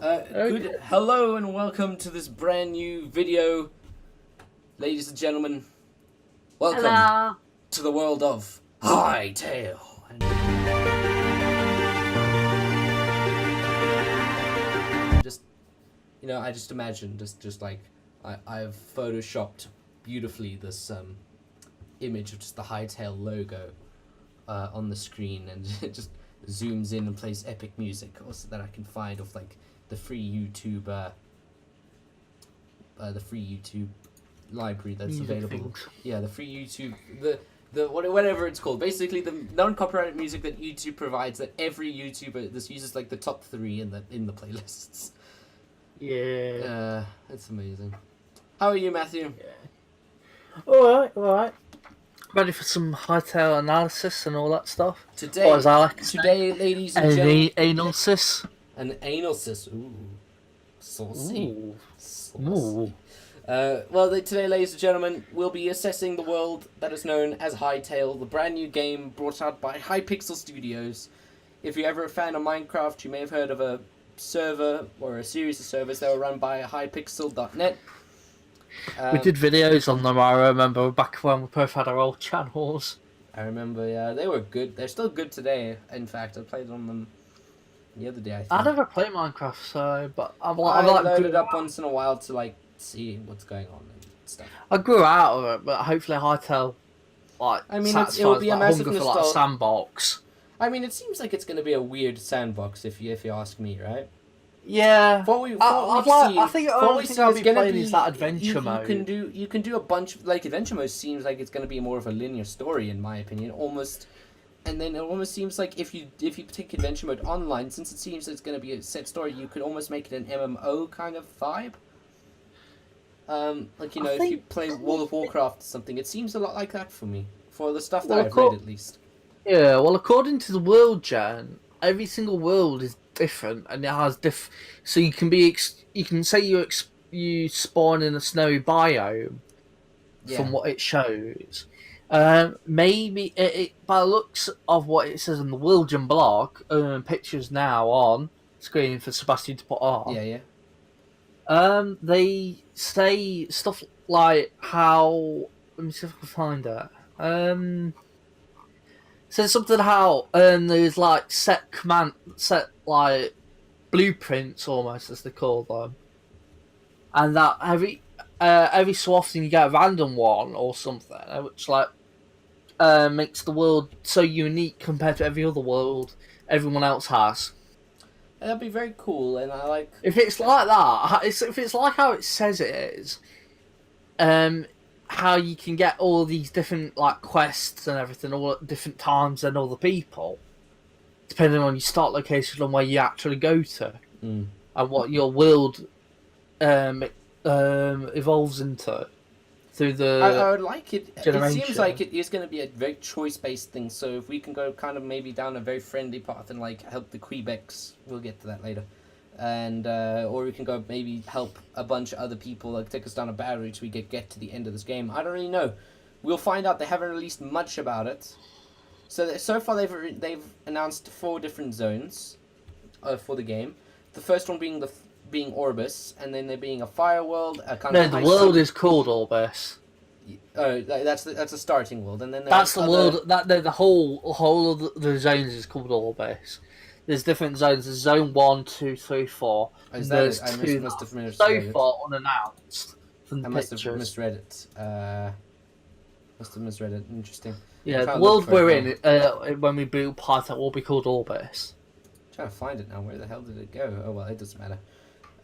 Good. Hello and welcome to this brand new video, ladies and gentlemen. Welcome Hello. to the world of Hytale. Just, I just imagine just like I've photoshopped beautifully this image of just the Hytale logo on the screen, and it just zooms in and plays epic music also that I can find off like the free YouTube library that's music available. things. Yeah, the free YouTube whatever it's called. Basically, the non-copyrighted music that YouTube provides that every YouTuber this uses like the top 3 in the playlists. Yeah. It's amazing. How are you, Matthew? Alright. Ready for some Hytale analysis and all that stuff? Today, Or as I like to say, ladies and gentlemen, analysis. an analysis. Ooh, saucy. Ooh. Saucy. Today, ladies and gentlemen, we'll be assessing the world that is known as Hytale, the brand new game brought out by Hypixel Studios. If you're ever a fan of Minecraft, you may have heard of a server or a series of servers that were run by Hypixel.net. We did videos on them, I remember, back when we both had our old channels. I remember, yeah, they were good. They're still good today. In fact, I played on them the other day, I think. I never played Minecraft, so, but I load it up once in a while to, like, see what's going on and stuff. I grew out of it, but hopefully Hytale, It'll be a massive hunger for, like, a sandbox. I mean, it seems like it's going to be a weird sandbox, if you ask me, right? Yeah, I think the only thing I'll be playing is that adventure mode. You can do a bunch of, like, adventure mode seems like it's going to be more of a linear story, in my opinion, almost. And then it almost seems like if you take adventure mode online, since it seems it's going to be a set story, you could almost make it an MMO kind of vibe. If you play World of Warcraft or something, it seems a lot like that for me, for the stuff that I've read at least. Yeah, well, according to the world gen, every single world is different, and it has so you can say you spawn in a snowy biome, from what it shows. Maybe it by the looks of what it says in the world gen blog, pictures now on screen for Sebastian to put on. Yeah. They say stuff like how. Let me see if I can find it. Says something how there's like set like blueprints almost, as they call them, and that every so often you get a random one or something, which like makes the world so unique compared to every other world everyone else has. That'd be very cool, and I like if it's like that. If it's like how it says it is, how you can get all these different like quests and everything all at different times and all the people, depending on your start location and where you actually go to, and what your world evolves into through the. I would like it. Generation. It seems like it is going to be a very choice-based thing. So if we can go kind of maybe down a very friendly path and like help the Quebecs, we'll get to that later. And or we can go maybe help a bunch of other people, like take us down a bad route so we get to the end of this game. I don't really know. We'll find out. They haven't released much about it. So far they've announced 4 different zones for the game. The first one being Orbis, and then there being a fire world. The world is called Orbis. Oh, that's a starting world, and then that's the world. The whole of the zones is called Orbis. There's different zones. There's zone 1, 2, 3, 4. And there's 2 must have misread so far unannounced from the must pictures. have misread it. Must have misread it. Interesting. Yeah, the world we're in, when we build Hytale, will be called Orbis. I'm trying to find it now. Where the hell did it go? Oh well, it doesn't matter.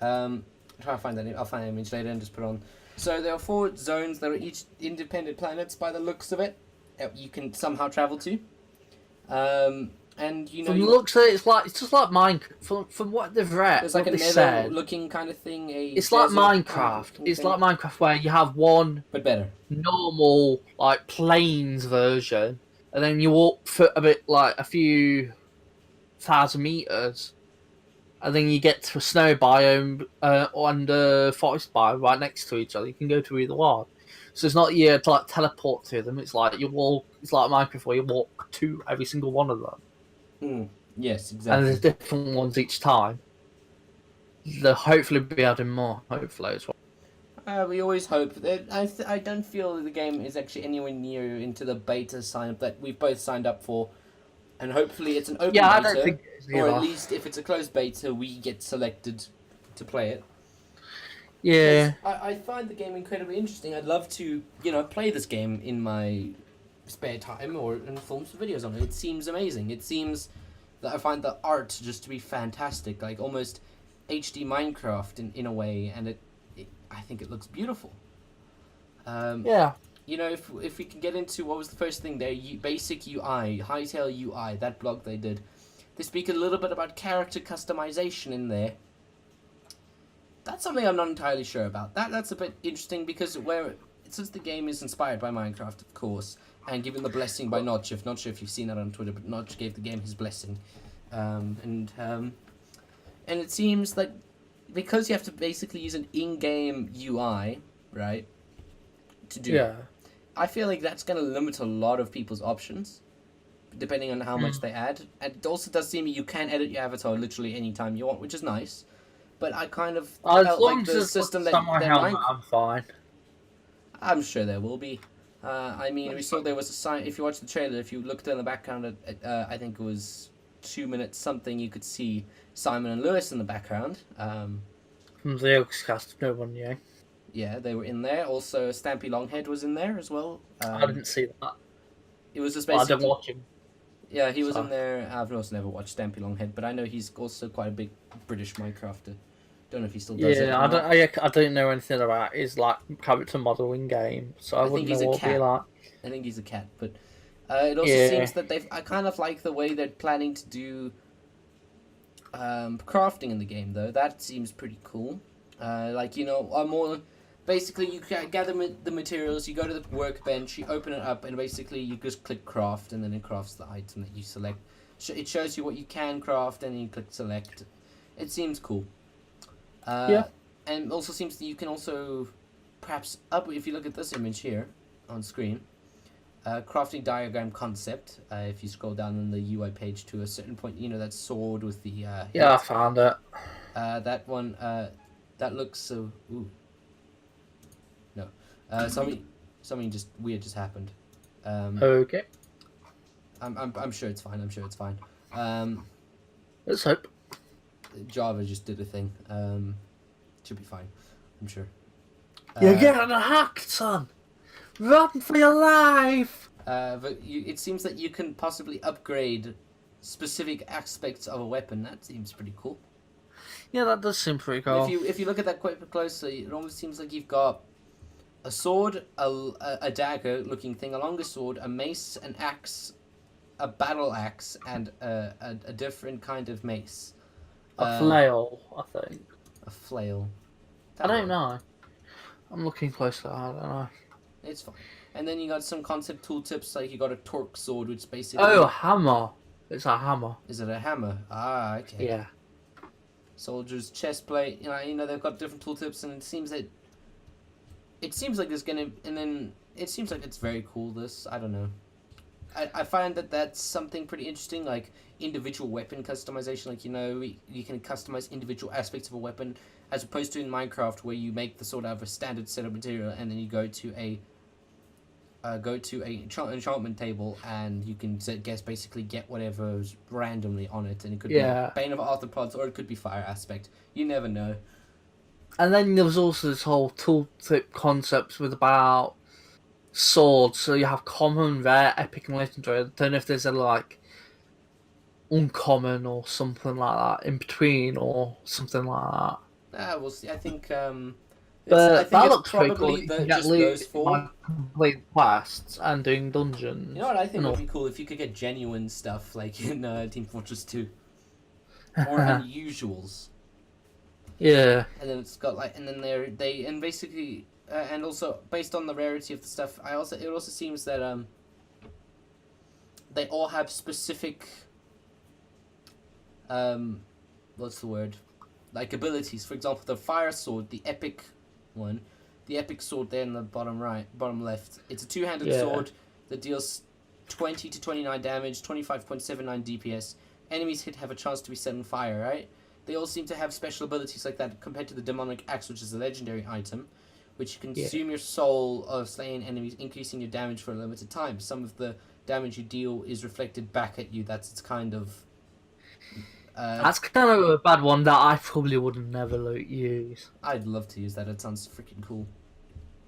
I'm trying to find that. I'll find an image later and just put on. So there are 4 zones that are each independent planets by the looks of it. That you can somehow travel to. And from the looks of it, it's just like Minecraft. From what they've read, it's like a nether-looking kind of thing. It's like Minecraft. It's like Minecraft where you have one, but better, normal like plains version, and then you walk for a bit like a few thousand meters, and then you get to a snow biome and a forest biome right next to each other. You can go to either one. So it's not you to like teleport to them. It's like you walk. It's like Minecraft where you walk to every single one of them. Yes, exactly. And there's different ones each time. they'll hopefully be adding more. Hopefully as well. We always hope that I don't feel the game is actually anywhere near into the beta sign up that we've both signed up for, and hopefully it's an open Yeah, I beta, don't think it is or at either. least if it's a closed beta, we get selected to play it. Yeah. I find the game incredibly interesting. I'd love to play this game in my spare time or and film some videos on it. It seems amazing. It seems that I find the art just to be fantastic, like almost HD Minecraft in a way, and I think it looks beautiful. Yeah. If we can get into what was the first thing there, basic UI, Hytale UI, that blog they did. They speak a little bit about character customization in there. That's something I'm not entirely sure about. That's a bit interesting because since the game is inspired by Minecraft, of course, and given the blessing by Notch, not sure if you've seen that on Twitter, but Notch gave the game his blessing, and it seems like because you have to basically use an in-game UI, right, to do it, I feel like that's going to limit a lot of people's options, depending on how much they add. And it also does seem you can edit your avatar literally anytime you want, which is nice. But I kind of As long like as the it's system that helmet, I'm fine. I'm sure there will be. We saw there was a sign. If you watch the trailer, if you looked in the background at I think it was 2 minutes something, you could see Simon and Lewis in the background. From the Oakscast, no one knew. Yeah, they were in there. Also, Stampy Longhead was in there as well. I didn't see that. It was just I basically. didn't watch him. Yeah, he was in there. I've also never watched Stampy Longhead, but I know he's also quite a big British Minecrafter. Don't know if he still does it. Yeah, I don't know anything about his character modeling game, so I wouldn't know what it'd be like. I think he's a cat, but it also seems that I kind of like the way they're planning to do crafting in the game, though. That seems pretty cool. Basically, you gather the materials, you go to the workbench, you open it up, and basically you just click craft, and then it crafts the item that you select. It shows you what you can craft, and then you click select. It seems cool. And also seems that you can also perhaps if you look at this image here on screen, crafting diagram concept. If you scroll down on the UI page to a certain point, that sword with the I found it. that one that looks so. Ooh. No, something just weird just happened. Okay. I'm sure it's fine. I'm sure it's fine. Let's hope. Java just did a thing. Should be fine. I'm sure. You're getting hacked, son. Run for your life. But it seems that you can possibly upgrade specific aspects of a weapon. That seems pretty cool. Yeah, that does seem pretty cool. If you look at that quite closely, it almost seems like you've got a sword, a dagger-looking thing, a longer sword, a mace, an axe, a battle axe, and a different kind of mace. A flail, I think. A flail. I don't know. I'm looking closer. I don't know. It's fine. And then you got some concept tooltips, like you got a torque sword, which basically. Oh, a hammer. It's a hammer. Is it a hammer? Ah, okay. Yeah. Soldier's chest plate. They've got different tooltips, and it seems like there's gonna, and then it seems like it's very cool. This, I don't know. I find that's something pretty interesting, like individual weapon customization. Like you can customize individual aspects of a weapon, as opposed to in Minecraft where you make the sword out of a standard set of material, and then you go to a enchantment table, and you can basically get whatever's randomly on it, and it could be Bane of Arthropods, or it could be fire aspect. You never know. And then there was also this whole tooltip concept with about swords. So you have common, rare, epic, and legendary. I don't know if there's a uncommon or something like that in between, or something like that. We'll see. I think. But that looks pretty cool. You can get loot by completing quests and doing dungeons. You know what I think would be cool if you could get genuine stuff like in Team Fortress 2, or unusuals. Yeah. And then it's got basically and also based on the rarity of the stuff, it also seems that they all have specific what's the word? Like abilities. For example, the fire sword, the epic one, the epic sword there in the bottom left. It's a two-handed sword that deals 20 to 29 damage, 25.79 DPS. Enemies hit have a chance to be set on fire, right? they all seem to have special abilities like that compared to the demonic axe, which is a legendary item, which consume your soul of slaying enemies, increasing your damage for a limited time. Some of the damage you deal is reflected back at you. That's its kind of... That's kind of a bad one that I probably would never use. I'd love to use that. It sounds freaking cool.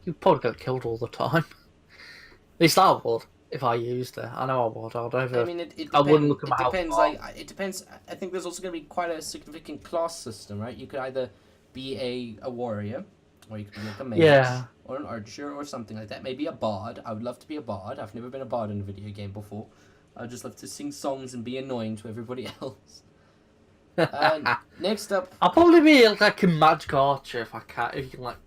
You'd probably get killed all the time. At least I would, if I used it. I know I would. I mean, it depends. I wouldn't look at my depends. health bar. It depends. I think there's also going to be quite a significant class system, right? You could either be a warrior, or you could be like a mage, or an archer, or something like that. Maybe a bard. I would love to be a bard. I've never been a bard in a video game before. I'd just love to sing songs and be annoying to everybody else. Next up, I'll probably be like a magic archer if I can. If you can like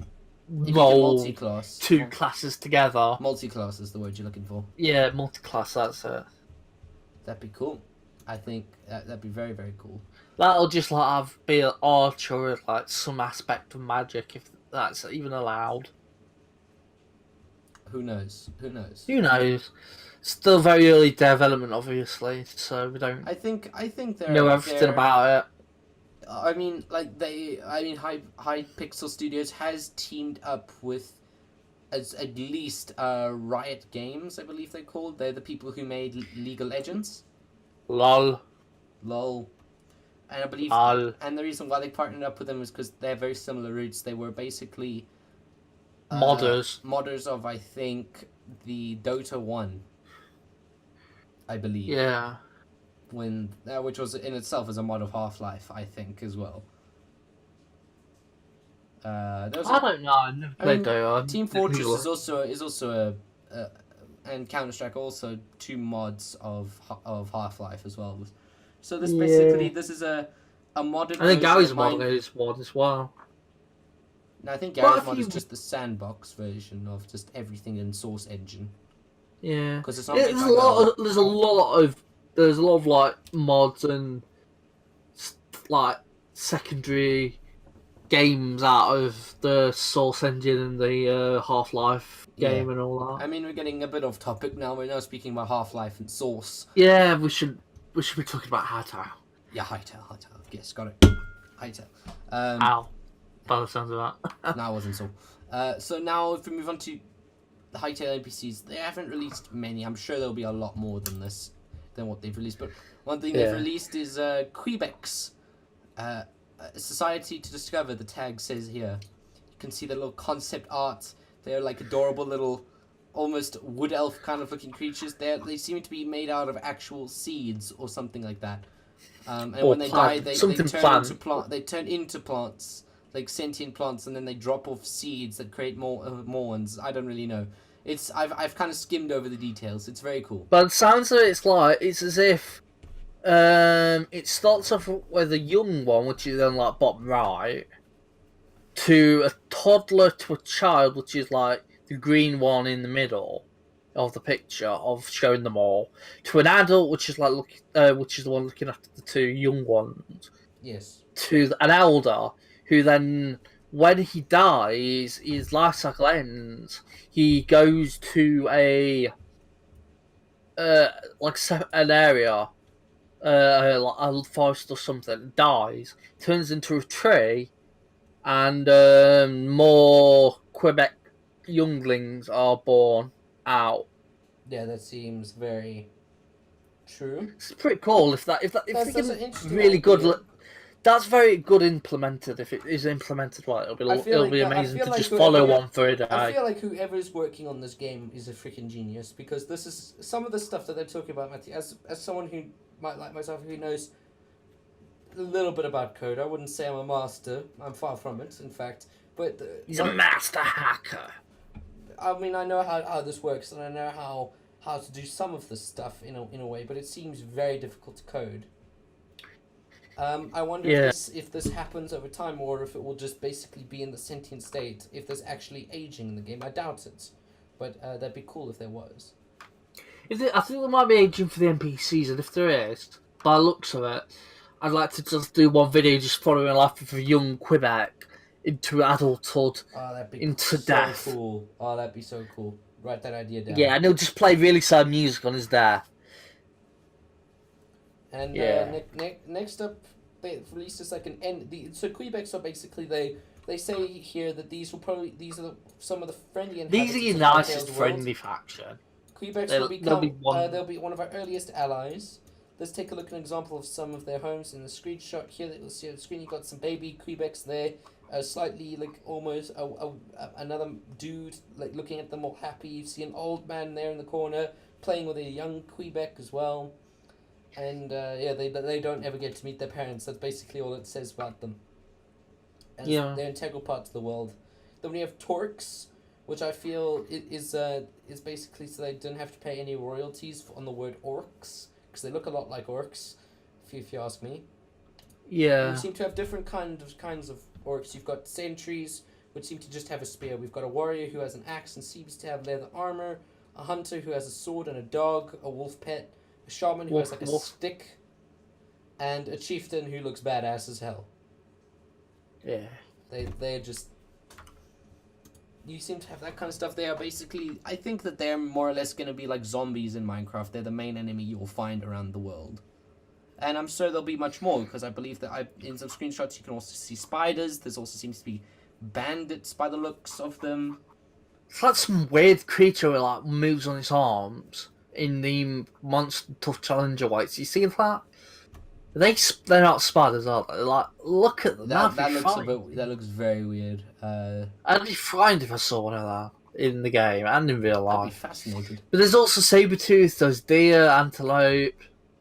roll multi-class. two classes together. Multi-class is the word you're looking for. Yeah, multi-class. That's it. That'd be cool. I think that'd be very, very cool. That'll just like be an archer with like some aspect of magic, if that's even allowed. Who knows? Who knows? Who knows? Still very early development, obviously, so we don't I think know everything about it. I mean, Hypixel Studios has teamed up with at least Riot Games, I believe they're called. They're the people who made League of Legends. Lol. And I believe, and the reason why they partnered up with them is because they have very similar roots. They were basically modders of, I think, the Dota 1, I believe. Yeah. Which was in itself as a mod of Half-Life, I think, as well. I don't know. I never played Dota. Team Fortress is also and Counter-Strike also two mods of Half-Life as well. So this is a modded. I think Gary's mod is one as well. No, I think Gary's mod is just the sandbox version of just everything in Source Engine. Yeah, because it's not. There's a lot of like mods and like secondary games out of the Source Engine and the Half-Life game and all that. I mean, we're getting a bit off topic now. We're now speaking about Half-Life and Source. Yeah, we should be talking about Hytale. Yeah, Hytale. Yes, got it. Hytale. Ow. By the sounds of that. No, I wasn't so. So now, if we move on to the Hytale NPCs, they haven't released many. I'm sure there'll be a lot more than what they've released. But one thing they've released is Quebecs. Society to Discover, the tag says here. You can see the little concept art. They're like adorable little, almost wood elf kind of looking creatures. They seem to be made out of actual seeds or something like that. And when they die, they turn into plants, like sentient plants, and then they drop off seeds that create more ones. I don't really know. I've kind of skimmed over the details. It's very cool. But it sounds like it's as if it starts off with a young one, which is then like bottom right, to a toddler to a child, which is like the green one in the middle of the picture of showing them all, to an adult, which is which is the one looking after the two young ones. Yes. To an elder, who then, when he dies, his life cycle ends. He goes to an area, like a forest or something, dies, turns into a tree, and more Quebec younglings are born out. Yeah, that seems very true. It's pretty cool if they can really good. That's very good implemented. If it is implemented well, it'll be amazing to just follow one for a day. I feel like whoever's working on this game is a freaking genius, because this is some of the stuff that they're talking about, Matthew. As someone who might like myself, who knows a little bit about code, I wouldn't say I'm a master. I'm far from it, in fact. But he's a master hacker. I mean, I know how this works, and I know how to do some of this stuff in a way, but it seems very difficult to code. I wonder if this happens over time, or if it will just basically be in the sentient state, if there's actually aging in the game. I doubt it, but that'd be cool if there was. I think there might be aging for the NPCs, and if there is, by the looks of it, I'd like to just do one video just following life of a young Quebec into adulthood, into death. Cool. Oh, that'd be so cool. Write that idea down. Yeah, and he'll just play really sad music on his death. And next up, they've released this like an end. So Quebecs are basically they say here that these are some of the friendly inhabitants. These are your of nicest Hytale's friendly world. faction. Quebecs they'll be one of our earliest allies. Let's take a look at an example of some of their homes in the screenshot here that you'll see on the screen. You've got some baby Quebecs there, slightly like almost another dude like looking at them all happy. You see an old man there in the corner playing with a young Quebec as well. And they don't ever get to meet their parents. That's basically all it says about them. And they're an integral part of the world. Then we have Torques, which I feel is basically so they don't have to pay any royalties on the word orcs, because they look a lot like orcs, if you ask me. Yeah. We seem to have different kinds of orcs. You've got sentries, which seem to just have a spear. We've got a warrior who has an axe and seems to have leather armor. A hunter who has a sword and a dog. A wolf pet. A shaman who has like a stick. And a chieftain who looks badass as hell. Yeah. They're just... You seem to have that kind of stuff. They are basically... I think that they're more or less going to be like zombies in Minecraft. They're the main enemy you will find around the world. And I'm sure there'll be much more, because I believe that in some screenshots you can also see spiders. There's also seems to be bandits by the looks of them. It's like some weird creature that like moves on its arms in the Monster Tough Challenger weights. You see that? They're not spiders, are they? Like, look at them. That looks very weird. I'd be frightened if I saw one of that in the game and in real life. I'd be fascinated. But there's also saber-tooth, there's deer, antelope.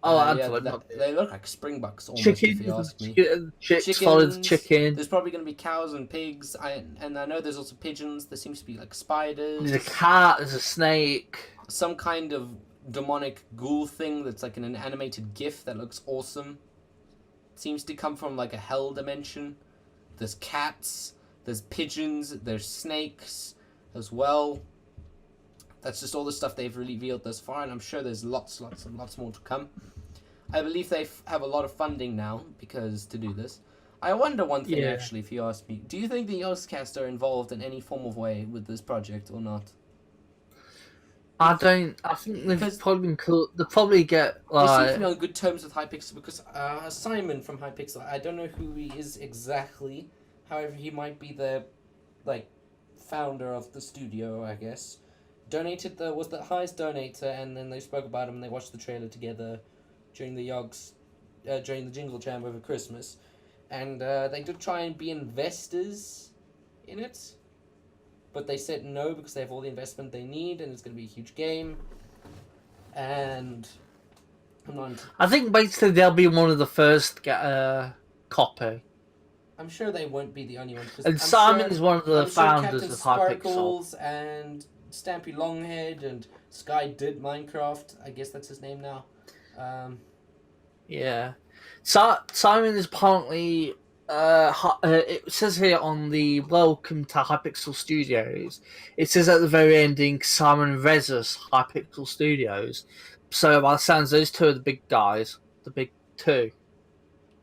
Antelope. They look like springbucks almost, chicken, if you ask me. Chicks followed chicken. There's probably going to be cows and pigs. And I know there's also pigeons. There seems to be like spiders. There's a cat, there's a snake. Some kind of demonic ghoul thing that's like an animated GIF that looks awesome. It seems to come from like a hell dimension. There's cats, there's pigeons, there's snakes as well. That's just all the stuff they've revealed thus far, and I'm sure there's lots more to come. I believe they have a lot of funding now to do this. I wonder one thing actually, if you ask me. Do you think the Yoscast are involved in any form of way with this project or not? I don't. I think they've probably been cool. They'll probably get like. They seem to be on good terms with Hypixel because Simon from Hypixel. I don't know who he is exactly. However, he might be the founder of the studio, I guess. Was the highest donator, and then they spoke about him and they watched the trailer together during the Jingle Jam over Christmas, and they did try and be investors in it, but they said no because they have all the investment they need and it's going to be a huge game. And I think basically they'll be one of the first to get a copy. I'm sure they won't be the only ones. And Simon is one of the founders of Hypixel. And Stampy Longhead and Sky did Minecraft. I guess that's his name now. Yeah. Simon is apparently... it says here on the Welcome to Hypixel Studios, it says at the very ending, Simon Rezus Hypixel Studios. So by the sounds, those two are the big guys. The big two.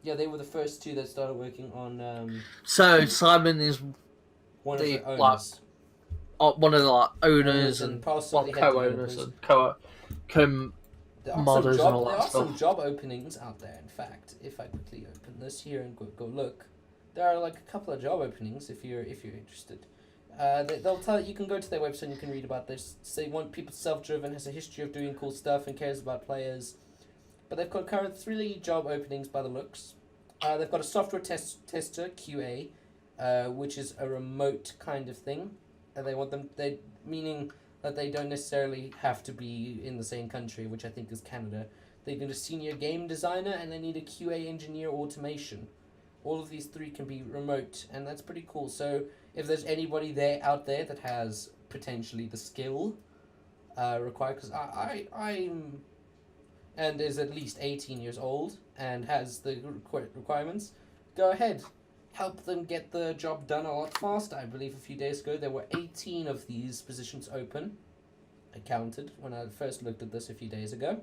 Yeah, they were the first two that started working on... So Simon is one of the owners. One of the owners and co-owners and co-modders and all that stuff. There are some job openings out there, in fact. If I quickly open this here and go look, there are like a couple of job openings if you're interested. They'll tell you can go to their website and you can read about this. They want people self-driven, has a history of doing cool stuff and cares about players. But they've got current 3 job openings by the looks. They've got a software tester, QA, which is a remote kind of thing. And they want them, meaning that they don't necessarily have to be in the same country, which I think is Canada. They need a senior game designer and they need a QA engineer automation. All of these 3 can be remote, and that's pretty cool. So if there's anybody out there that has potentially the skill required, because I'm and is at least 18 years old and has the requirements, go ahead. Help them get the job done a lot faster. I believe a few days ago there were 18 of these positions open. I counted when I first looked at this a few days ago.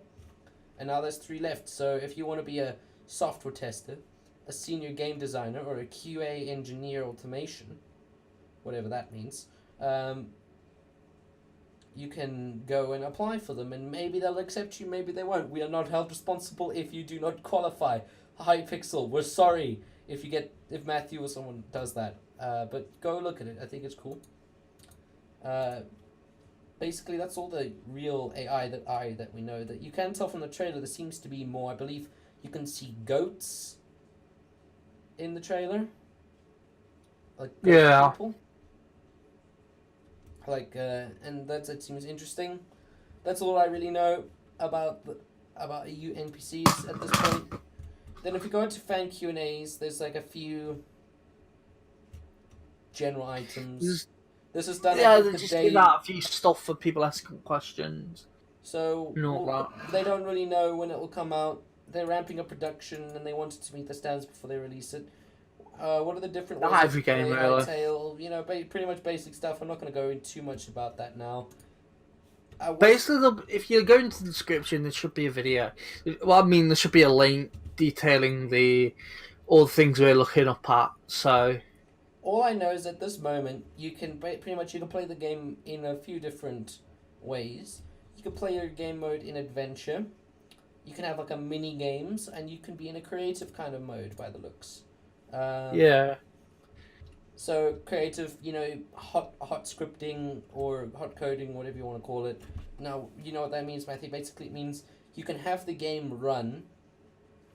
And now there's 3 left. So if you want to be a software tester, a senior game designer, or a QA engineer automation, whatever that means, you can go and apply for them, and maybe they'll accept you, maybe they won't. We are not held responsible if you do not qualify. Hypixel. We're sorry if Matthew or someone does that. But go look at it. I think it's cool. Basically, that's all the real AI that we know. That you can tell from the trailer. There seems to be more. I believe you can see goats in the trailer. Like goat people. Like and it seems interesting. That's all I really know about EU NPCs at this point. Then if we go into fan Q&As, there's like a few general items. This is done. Yeah, they just give out a few stuff for people asking questions. So they don't really know when it will come out. They're ramping up production and they want it to meet the standards before they release it. What are the different ways every game, really. Hytale, you know, pretty much basic stuff. I'm not going to go into too much about that now. Basically, if you go into the description, there should be a video. Well, I mean, there should be a link detailing all the things we're looking up at. So all I know is at this moment, you can pretty much play the game in a few different ways. You can play your game mode in adventure. You can have like a mini games, and you can be in a creative kind of mode by the looks. Yeah. So creative, you know, hot scripting or hot coding, whatever you want to call it. Now, you know what that means, Matthew? Basically, it means you can have the game run,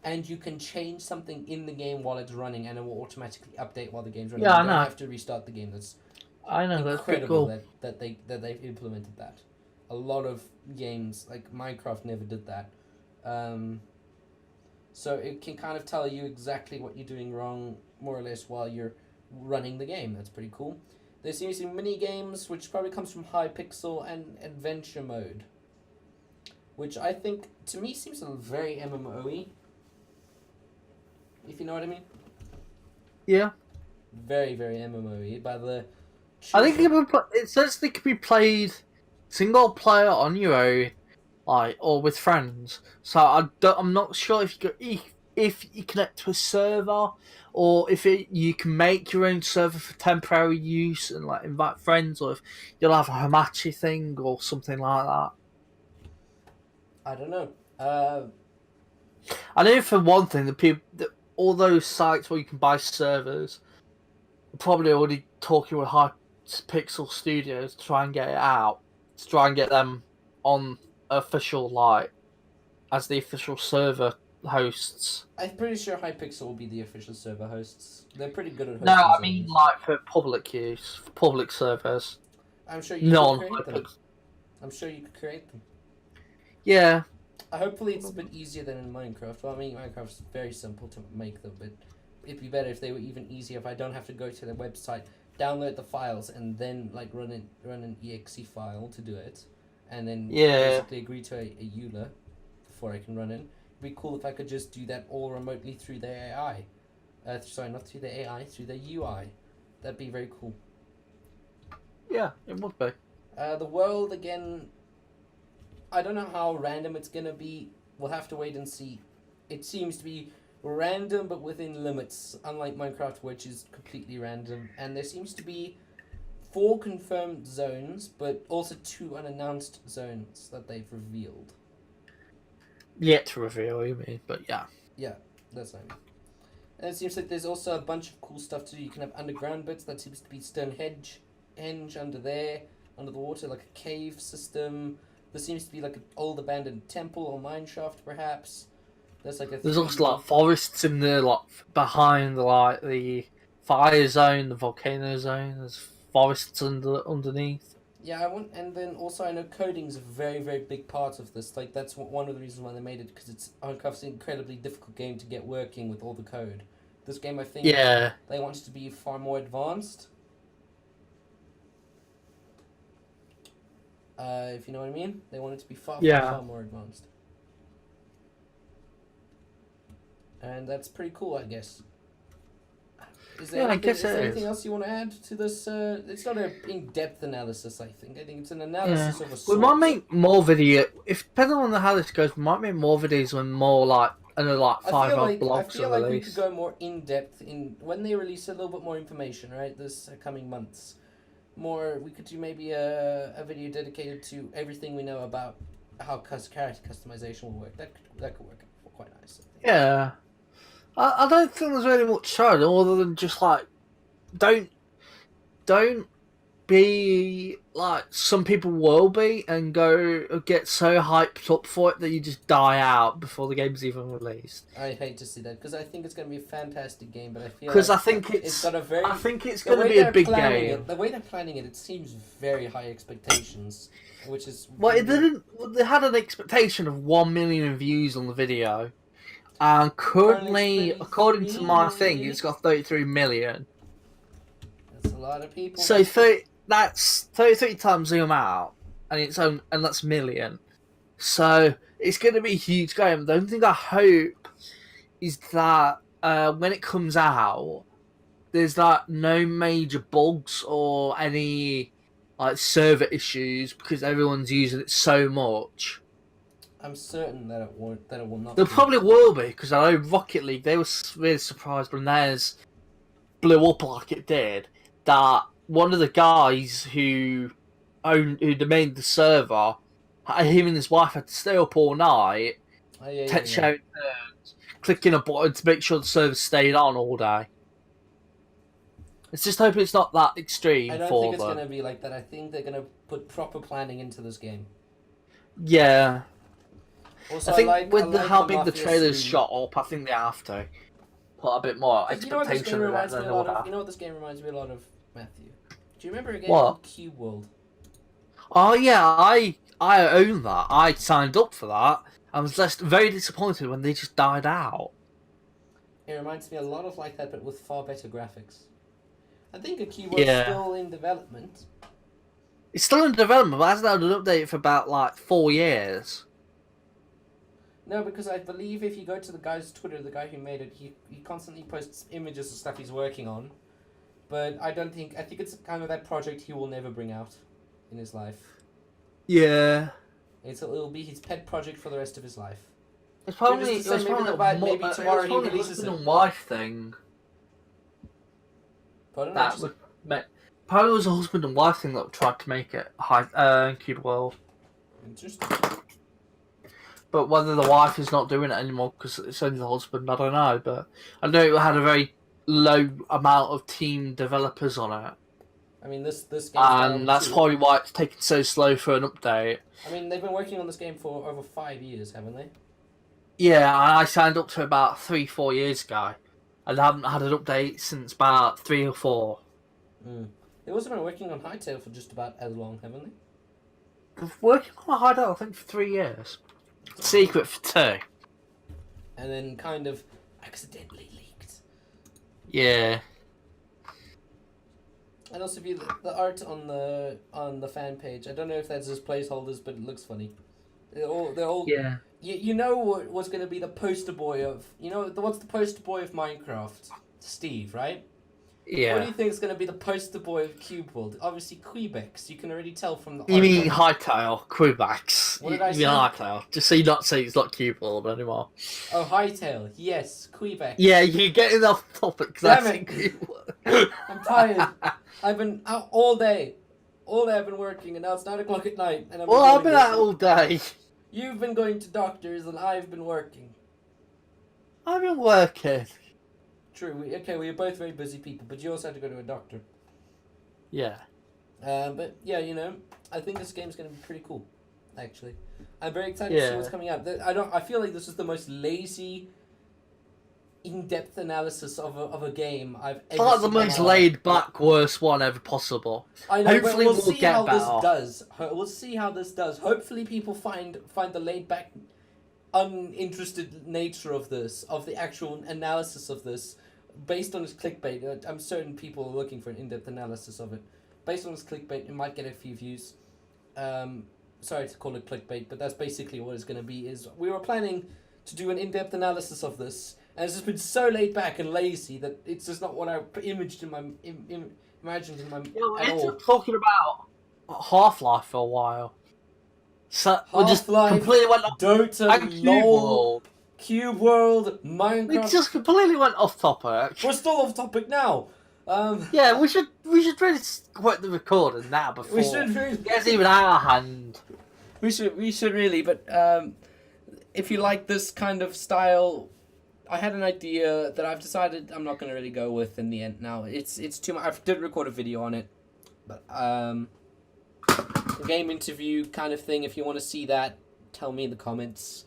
and you can change something in the game while it's running, and it will automatically update while the game's running. Yeah, you don't have to restart the game. That's incredible that they've implemented that. A lot of games like Minecraft never did that. So it can kind of tell you exactly what you're doing wrong, more or less, while you're running the game. That's pretty cool. There seems to be mini games, which probably comes from Hypixel, and adventure mode, which I think to me seems a very MMO-y. If you know what I mean. Yeah. Very, very MMO-y. By the. I think it says they could be played single player on your own, like, or with friends. So I'm not sure if you connect to a server, or if you can make your own server for temporary use and like invite friends, or if you'll have a Hamachi thing or something like that. I don't know. I know for one thing, all those sites where you can buy servers are probably already talking with Hypixel Studios to try and get it out, to try and get them on official, like, as the official server hosts. I'm pretty sure Hypixel will be the official server hosts. They're pretty good at hosting. No, I mean like for public use, for public servers. I'm sure you could create them. I'm sure you could create them. Yeah. Hopefully it's a bit easier than in Minecraft. Well, I mean, Minecraft's very simple to make them, but it'd be better if they were even easier, if I don't have to go to their website, download the files, and then like run an exe file to do it, and then basically agree to a EULA before I can run it. It'd be cool if I could just do that all remotely through the AI. Sorry, not through the AI, through the UI. That'd be very cool. Yeah, it would be. The world, again, I don't know how random it's going to be. We'll have to wait and see. It seems to be random, but within limits, unlike Minecraft, which is completely random. And there seems to be 4 confirmed zones, but also 2 unannounced zones that they've revealed. Yet to reveal, you mean, but yeah. Yeah, that's what I mean. And it seems like there's also a bunch of cool stuff to do. You can have underground bits. That seems to be Stonehenge under there, under the water, like a cave system. There seems to be like an old abandoned temple or mine shaft, perhaps. There's also like forests in there, like behind like the fire zone, the volcano zone. There's forests underneath. Yeah, and then also I know coding's a very, very big part of this. Like that's one of the reasons why they made it, because it's Minecraft's an incredibly difficult game to get working with all the code. This game, I think, they want it to be far more advanced. If you know what I mean, they want it to be far more advanced. And that's pretty cool, I guess. Is there anything else you want to add to this? It's not an in-depth analysis, I think. I think it's an analysis of a sort. We might make more video. If depending on how this goes, we might make more videos when more like 5 blogs are released. I feel like we could go more in-depth when they release a little bit more information, right? This coming months. We could do maybe a video dedicated to everything we know about how character customization will work. That could work quite nice. Yeah. I don't think there's really much shown other than just like don't don't be like some people will be and go get so hyped up for it that you just die out before the game's even released. I hate to see that because I think it's going to be a fantastic game, but I feel Because like I think it's got a very. I think it's the going to way be a they're big planning game. it, the way they're planning it, it seems very high expectations, which is. Well, it really- didn't. They had an expectation of 1 million views on the video, and currently, Apparently according to my 33 thing, it's got 33 million. That's a lot of people. So that's 33 times zoom out, and and that's million. So it's going to be a huge game. The only thing I hope is that when it comes out, there's like no major bugs or any like server issues because everyone's using it so much. I'm certain that it won't. That it will not. There be. probably will be because I know Rocket League. They were really surprised when theirs blew up like it did. That one of the guys who domained the server, him and his wife had to stay up all night, Oh, yeah, shouting turns, clicking a button to make sure the server stayed on all day. Let's just hope it's not that extreme I don't for think it's them. going to be like that. I think they're going to put proper planning into this game. Yeah, Also, I think like, with I like how the big the Mafia trailer's series. shot up, I think they have to put a bit more You know what this expectation game in it reminds me than a lot other. of? You know what this game reminds me a lot of, Matthew? Do you remember a game What? called Cube World? Oh yeah, I own that. I signed up for that. I was just very disappointed when they just died out. It reminds me a lot of like that, but with far better graphics. I think a Cube World's Yeah. still in development. It's still in development, but hasn't had an update for about like 4 years. No, because I believe if you go to the guy's Twitter, the guy who made it, he constantly posts images of stuff he's working on. But I think it's kind of that project he will never bring out in his life. Yeah. It'll be his pet project for the rest of his life. It's probably, Maybe it's probably, about- maybe it was tomorrow he probably a releases husband it. and wife thing. Pardon? That was, probably was a husband and wife thing that tried to make it Cube World. Interesting. But whether the wife is not doing it anymore because it's only the husband, I don't know. But I know it had a very low amount of team developers on it. I mean, this game. And that's probably why it's taken so slow for an update. I mean, they've been working on this game for over 5 years, haven't they? Yeah, I signed up to it about 3-4 years ago. And I haven't had an update since about 3 or 4. They've also been working on Hytale for just about as long, haven't they? They've working on a hideout, I think, for 3 years. Secret for 2. And then kind of accidentally leaked. Yeah. And also, if you the art on the fan page, I don't know if that's just placeholders, but it looks funny. They're all Yeah. You know what was going to be the poster boy of what's the poster boy of Minecraft? Steve, right? What do Yeah. you think is going to be the poster boy of Cube World? Obviously, Quebecs. You can already tell from the. You art mean on- Hytale, Quebecs. What did I You say? mean Hytale. Just so you not say it's not Cube World anymore. Oh, Hytale. Yes, Quebec. Yeah, you're getting off topic. Damn That's it. Cube World. I'm tired. I've been out all day. All day I've been working, and now it's 9 o'clock at night. And Well, I've doing been this. out all day. You've been going to doctors, and I've been working. I've been working. True. We're both very busy people, but you also have to go to a doctor. Yeah. But yeah, I think this game's going to be pretty cool. Actually, I'm very excited to see Yeah. what's coming out. I feel like this is the most lazy, in-depth analysis of a game I've ever It's like the seen in my most life. laid back, worst one ever possible. I know, but Hopefully we'll we'll see get how this better. does. We'll see how this does. Hopefully, people find the laid back, uninterested nature of this, of the actual analysis of this, based on its clickbait. I'm certain people are looking for an in-depth analysis of it. Based on its clickbait, it might get a few views. Sorry to call it clickbait, but that's basically what it's going to be. Is we were planning to do an in-depth analysis of this, and it's just been so laid back and lazy that it's just not what I imagined in my imagined in my Yeah, we at ended all. up talking about Half-Life for a while. So we just Half-Life, completely went off. Dota, And Cube LOL, World. Cube World, We Minecraft. just completely went off topic. We're still off topic now. Yeah, we should really quit the recording now before We should really. it gets even out of hand. We should really. But if you like this kind of style, I had an idea that I've decided I'm not going to really go with in the end now. It's too much. I did record a video on it, but a game interview kind of thing. If you want to see that, tell me in the comments.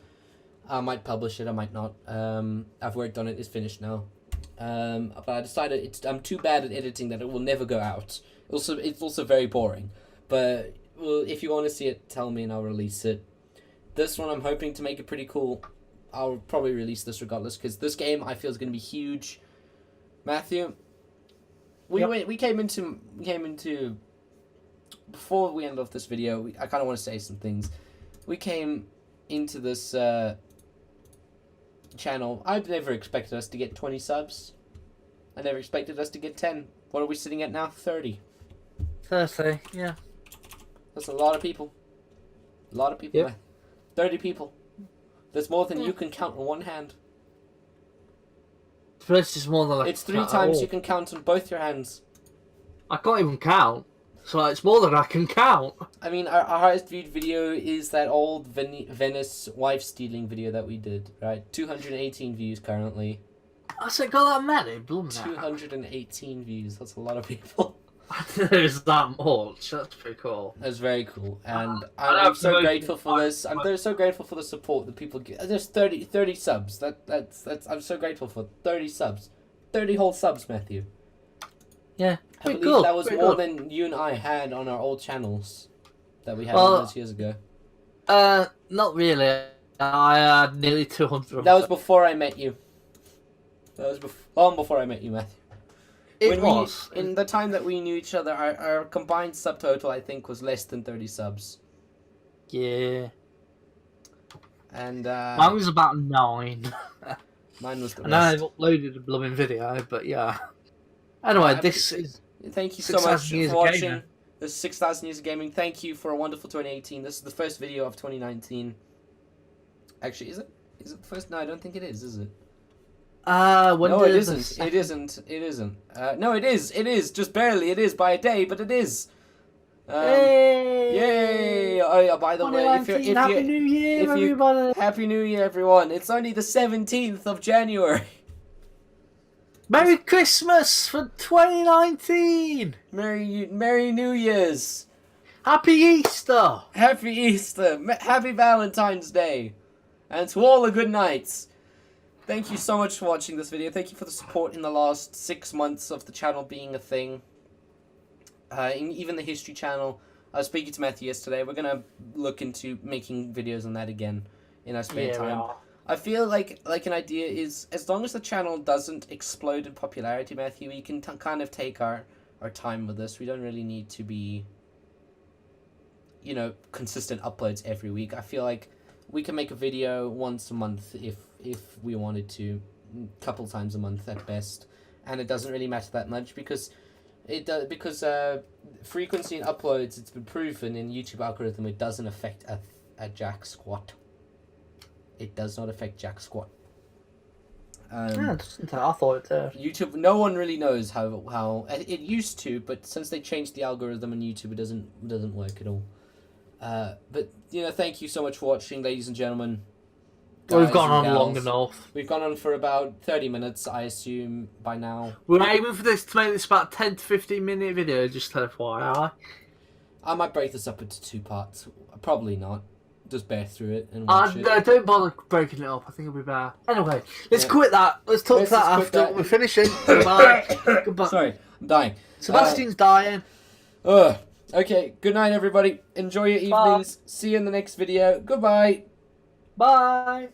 I might publish it, I might not. I've worked on it, it's finished now. But I decided I'm too bad at editing that it will never go out. It's also very boring. But well, if you want to see it, tell me and I'll release it. This one I'm hoping to make it pretty cool. I'll probably release this regardless, because this game I feel is going to be huge. Matthew, we came into before we end off this video. I kind of want to say some things. We came into this channel. I never expected us to get 20 subs. I never expected us to get 10. What are we sitting at now? 30. 30, yeah. That's a lot of people. A lot of people. Yep. Man. 30 people. That's more than you can count on one hand. It's just more than It's 3 times you can count on both your hands. I can't even count. So it's more than I can count. I mean, our highest viewed video is that old Venice wife stealing video that we did, right? 218 views currently. I said, got that many? Bloom 218 views. That's a lot of people. There's that much. That's pretty cool. That's very cool, and I'm so grateful for this. I'm so grateful for the support that people give. There's 30 subs. That's I'm so grateful for 30 subs, 30 whole subs, Matthew. Yeah, I believe that was more than you and I had on our old channels that we had all those years ago. Not really. I had nearly 200. That was before I met you. That was long before I met you, Matthew. In the time that we knew each other, our combined subtotal, I think, was less than 30 subs. Yeah. And mine was about 9. Mine was the and I've uploaded a blooming video, but yeah. Anyway, this is... Thank you so much for watching. This is 6,000 Years of Gaming. Thank you for a wonderful 2018. This is the first video of 2019. Actually, is it? Is it the first? No, I don't think it is it? No, it isn't. It isn't. It isn't. No, it is. It is. Just barely. It is by a day, but it is. Yay! Oh, by the way, Happy New Year, everybody! Happy New Year, everyone! It's only the 17th of January. Merry Christmas for 2019! Merry New Year's! Happy Easter! Happy Easter! Happy Valentine's Day! And to all the good nights. Thank you so much for watching this video. Thank you for the support in the last 6 months of the channel being a thing. Even the history channel. I was speaking to Matthew yesterday. We're going to look into making videos on that again in our spare time. I feel like an idea is, as long as the channel doesn't explode in popularity, Matthew, we can kind of take our time with this. We don't really need to be, you know, consistent uploads every week. I feel like we can make a video once a month if we wanted to, a couple times a month at best, and it doesn't really matter that much because frequency in uploads, it's been proven in YouTube algorithm, it doesn't affect a jack squat. It does not affect jack squat. I thought it did. YouTube, no one really knows how it used to, but since they changed the algorithm on YouTube, it doesn't work at all. But you know, thank you so much for watching, ladies and gentlemen. We've gone on long enough. We've gone on for about 30 minutes, I assume, by now. We're aiming for this to make this about 10 to 15 minute video, just to FYI. I might break this up into 2 parts. Probably not. Just bear through it and watch it. No, don't bother breaking it up. I think it'll be better. Anyway, let's quit that. Let's talk to that after we're finishing. Goodbye. Goodbye. Sorry, I'm dying. Sebastian's dying. Okay, good night, everybody. Enjoy your evenings. See you in the next video. Goodbye. Bye.